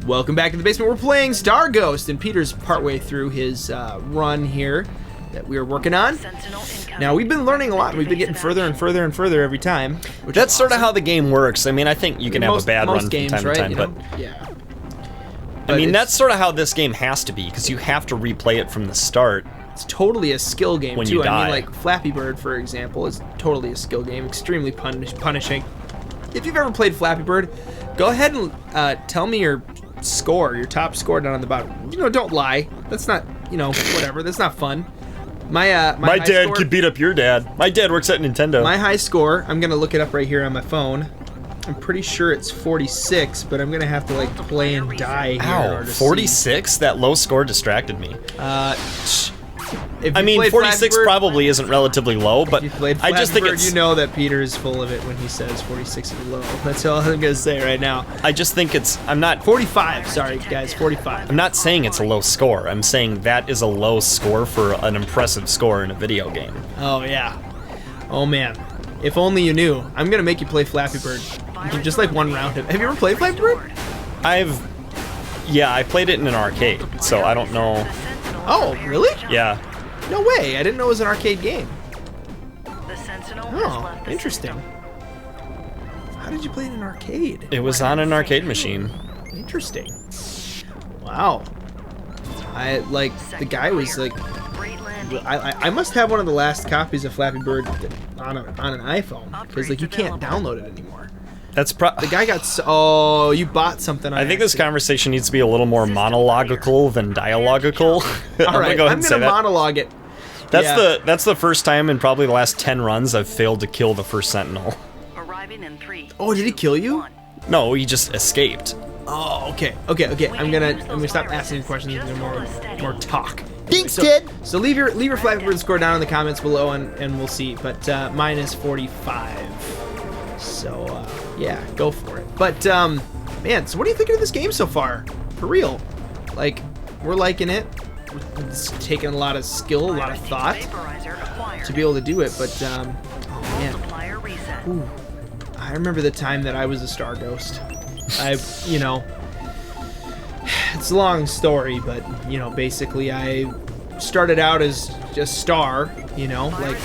Welcome back to the basement. We're playing Star Ghost, and Peter's partway through his run here that we were working on. Now, we've been learning a lot. We've been getting further and further and further every time. That's sort of how the game works. I mean, I think you can have a bad run games, from time to time, you know? but yeah. I mean, that's sort of how this game has to be, because you have to replay it from the start. It's totally a skill game, when too. You die. I mean, like, Flappy Bird, for example, is totally a skill game, extremely punishing. If you've ever played Flappy Bird, go ahead and tell me your score, your top score down on the bottom. You know, don't lie. That's not, you know, whatever. That's not fun. My dad could beat up your dad. My dad works at Nintendo. My high score, I'm going to look it up right here on my phone. I'm pretty sure it's 46, but I'm going to have to, like, play and die here. Ow, 46? That low score distracted me. I mean, 46 probably isn't relatively low, but I just think it's... You know that Peter is full of it when he says 46 is low. That's all I'm going to say right now. I just think it's... I'm not... 45, sorry, guys, 45. I'm not saying it's a low score. I'm saying that is a low score for an impressive score in a video game. Oh, yeah. Oh, man. If only you knew. I'm going to make you play Flappy Bird. Just like one round. Have you ever played Flappy Bird? Yeah, I played it in an arcade, so I don't know. Oh, really? Yeah. No way, I didn't know it was an arcade game. Oh, interesting. How did you play it in an arcade? It was on an arcade machine. Interesting. Wow. The guy was like, I must have one of the last copies of Flappy Bird on an iPhone, because like you can't download it anymore. That's the guy got oh, you bought something. I think this conversation needs to be a little more monological than dialogical. All right, I'm gonna monologue it. That's the first time in probably the last 10 runs I've failed to kill the first sentinel. Oh, did he kill you? No, he just escaped. Oh, okay. I'm gonna stop asking questions and more talk. Thanks, kid. So leave your Flappy Bird score down in the comments below, and we'll see. But mine is 45. So yeah, go for it. But man, so what are you thinking of this game so far? For real, like we're liking it. It's taking a lot of skill, a lot of thought to be able to do it. But oh man, ooh, I remember the time that I was a Star Ghost. You know, it's a long story, but you know, basically I started out as just Star, you know, like,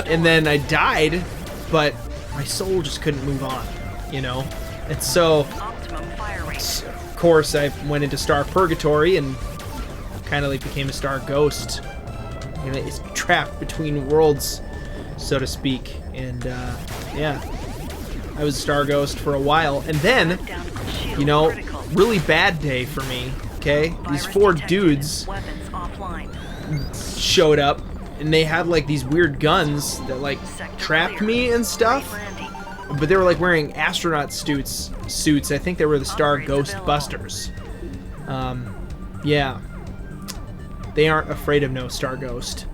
and then I died, but my soul just couldn't move on, you know, and so of course I went into Star Purgatory and kind of like became a Star Ghost. You know, it's trapped between worlds, so to speak, and yeah. I was a Star Ghost for a while, and then, you know, really bad day for me, okay? These 4 dudes showed up, and they had, like, these weird guns that, like, trapped me and stuff, but they were, like, wearing astronaut suits. I think they were the Star Ghost Busters. Yeah. They aren't afraid of no Star Ghost.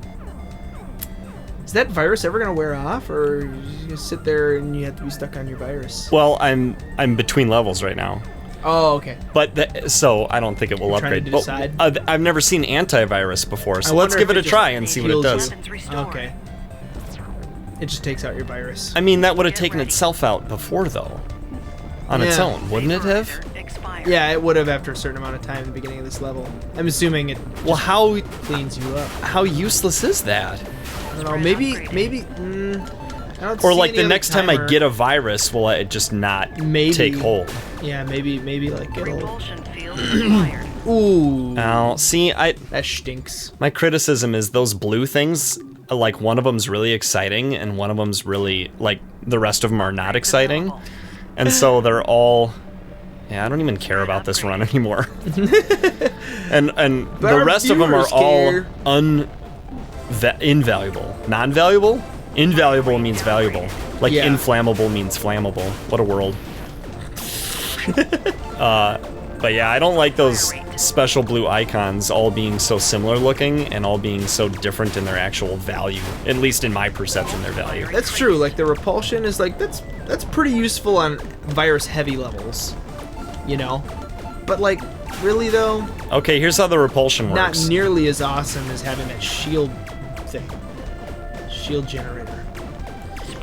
Is that virus ever gonna wear off, or you just sit there and you have to be stuck on your virus? Well, I'm between levels right now. Oh, okay. But so I don't think it will upgrade. But I've never seen antivirus before, so let's give it a try and see what it does. Okay. It just takes out your virus. I mean, that would have taken itself out before, though, on its own, wouldn't it have? Yeah, it would have after a certain amount of time at the beginning of this level. I'm assuming it. Well, how cleans you up? How useless is that? I don't know, maybe, I don't or see like any the other next time I timer. get a virus, will it just not take hold? Yeah, maybe like it'll... Ooh. Now, see, that stinks. My criticism is those blue things, like one of them's really exciting and one of them's really, like, the rest of them are not exciting. And so they're all... Yeah, I don't even care about this run anymore. and the rest of them are all invaluable. Non-valuable? Invaluable means valuable. Like inflammable means flammable. What a world. But yeah, I don't like those special blue icons all being so similar looking and all being so different in their actual value. At least in my perception, their value. That's true. Like the repulsion is like, that's pretty useful on virus heavy levels. You know? But like, really though? Okay, here's how the repulsion works. Not nearly as awesome as having that shield thing. Shield generator.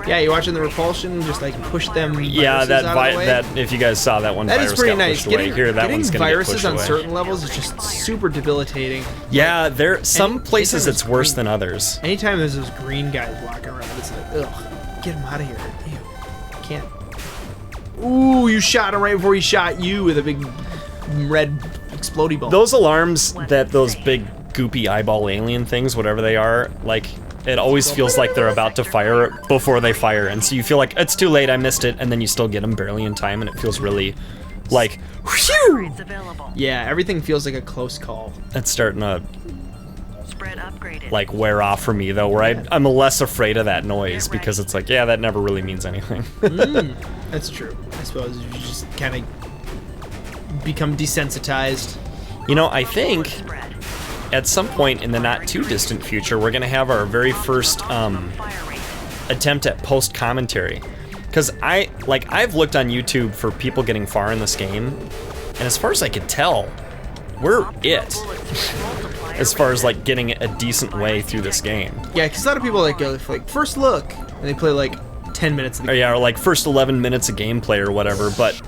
Yeah, you're watching the repulsion, just like push them. Yeah, viruses out of the way. that if you guys saw that one, That virus is pretty got nice. pushed away. Here, that getting one's gonna get viruses pushed on away. certain levels is just super debilitating. Yeah, there some places anytime it's there's worse green- than others. Anytime there's those green guys walking around, it's like, ugh, get them out of here. Ew, I can't. Ooh, you shot him right before he shot you with a big red explodey ball. Those alarms that those big goopy eyeball alien things, whatever they are, like it always feels like they're about to fire before they fire, and so you feel like it's too late, I missed it, and then you still get them barely in time, and it feels really like, whew! Yeah, everything feels like a close call. It's starting to like wear off for me though, where I'm less afraid of that noise because it's like, yeah, that never really means anything. That's true. I suppose you just kind of become desensitized. You know, I think at some point in the not too distant future, we're gonna have our very first attempt at post commentary. Because I've looked on YouTube for people getting far in this game, and as far as I could tell, we're it. As far as like getting a decent way through this game. Yeah, because a lot of people like go like first look, and they play like 10 minutes of the Or yeah, or like first 11 minutes of gameplay or whatever. But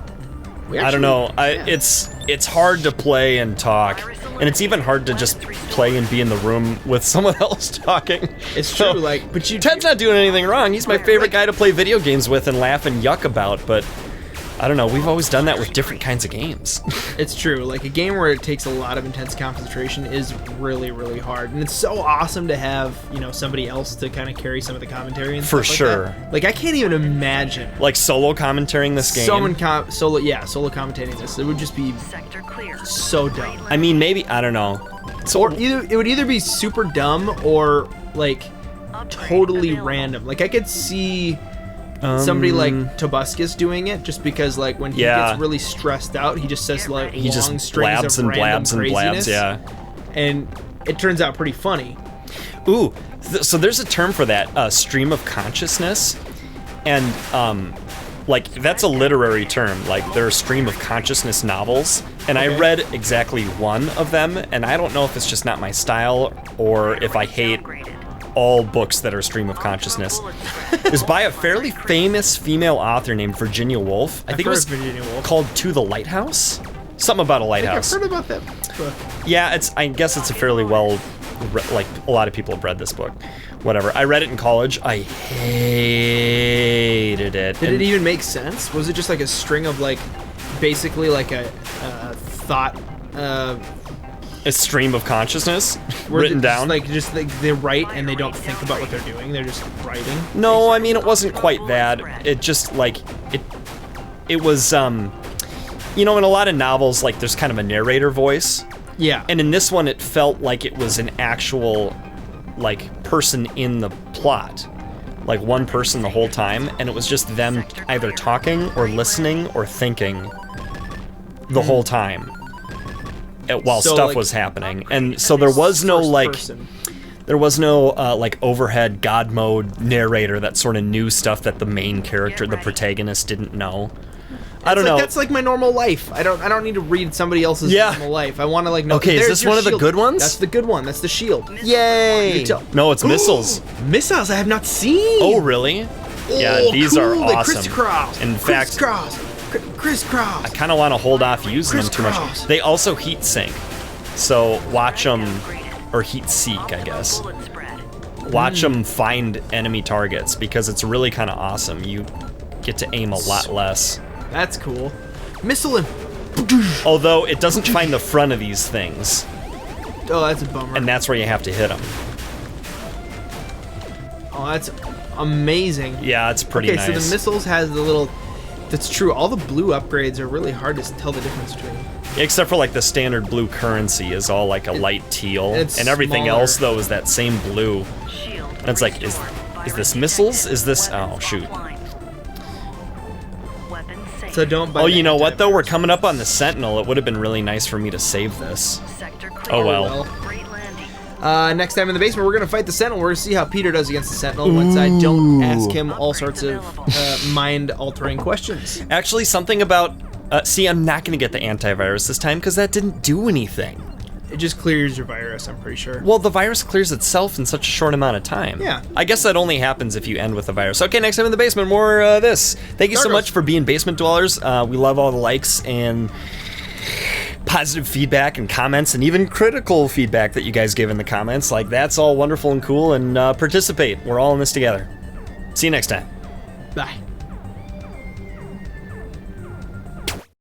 I don't know. It's hard to play and talk, and it's even hard to just play and be in the room with someone else talking. It's true, but Ted's not doing anything wrong. He's my favorite guy to play video games with and laugh and yuck about, but I don't know, we've always done that with different kinds of games. It's true, like a game where it takes a lot of intense concentration is really, really hard, and it's so awesome to have, somebody else to kind of carry some of the commentary and For stuff sure. like that. Like, I can't even imagine Like solo commentating this game. solo commentating this. It would just be so dumb. I mean, maybe, I don't know. Or it would either be super dumb or like totally random. Like I could see somebody like Tobuscus doing it, just because like when he gets really stressed out, he just says like He long just strings blabs of and random blabs and craziness, blabs, yeah. and it turns out pretty funny. Ooh, so there's a term for that, stream of consciousness, and like that's a literary term. Like there are stream of consciousness novels, and I read exactly one of them, and I don't know if it's just not my style or if I hate all books that are stream of consciousness. It was by a fairly famous female author named Virginia Woolf. I think it was Virginia Woolf. called To the Lighthouse. Something about a lighthouse. I've heard about that book. Yeah, I guess it's a fairly like a lot of people have read this book. Whatever. I read it in college. I hated it. Did it even make sense? Was it just like a string of like, basically like a thought? A stream of consciousness Where written they down. just they write and they don't think about what they're doing. They're just writing. No, I mean it wasn't quite that. It just like it was in a lot of novels like there's kind of a narrator voice. Yeah. And in this one it felt like it was an actual like person in the plot. Like one person the whole time, and it was just them either talking or listening or thinking the whole time while stuff like, was happening. And so there was no like person. there was no like overhead god mode narrator that sort of knew stuff that the main character, the protagonist, didn't know. I don't know. That's like my normal life. I don't need to read somebody else's normal life. I want to like know. Okay, is this one of the good ones? That's the good one. That's the shield. Yay! No, it's missiles. Missiles I have not seen. Oh, really? Yeah, Oh, these cool. are They awesome. crisscross. In fact, crisscross. I kind of want to hold off using them too much. Crisscross. They also heat sink, so watch them, or heat seek, I guess. Watch them find enemy targets because it's really kind of awesome. You get to aim a lot less. That's cool. Missile him. Although it doesn't find the front of these things, Oh, that's a bummer. and that's where you have to hit them. Oh, that's amazing. Yeah, it's pretty Okay, nice. so the missiles has the little. That's true. All the blue upgrades are really hard to tell the difference between. Except for like the standard blue currency is all like a light teal, it's and everything smaller. else though is that same blue. And it's like, is this missiles? Is this? Oh shoot. So don't buy Oh, the you know what though? antivirus. We're coming up on the Sentinel. It would have been really nice for me to save this. Oh well. Next time in the basement, we're gonna fight the Sentinel. We're gonna see how Peter does against the Sentinel once I don't ask him all sorts of mind-altering questions. Actually, something about. See, I'm not gonna get the antivirus this time because that didn't do anything. It just clears your virus, I'm pretty sure. Well, the virus clears itself in such a short amount of time. Yeah. I guess that only happens if you end with a virus. Okay, next time in the basement, more this. Thank you so much for being basement dwellers. We love all the likes and positive feedback and comments and even critical feedback that you guys give in the comments. Like, that's all wonderful and cool, and participate. We're all in this together. See you next time. Bye.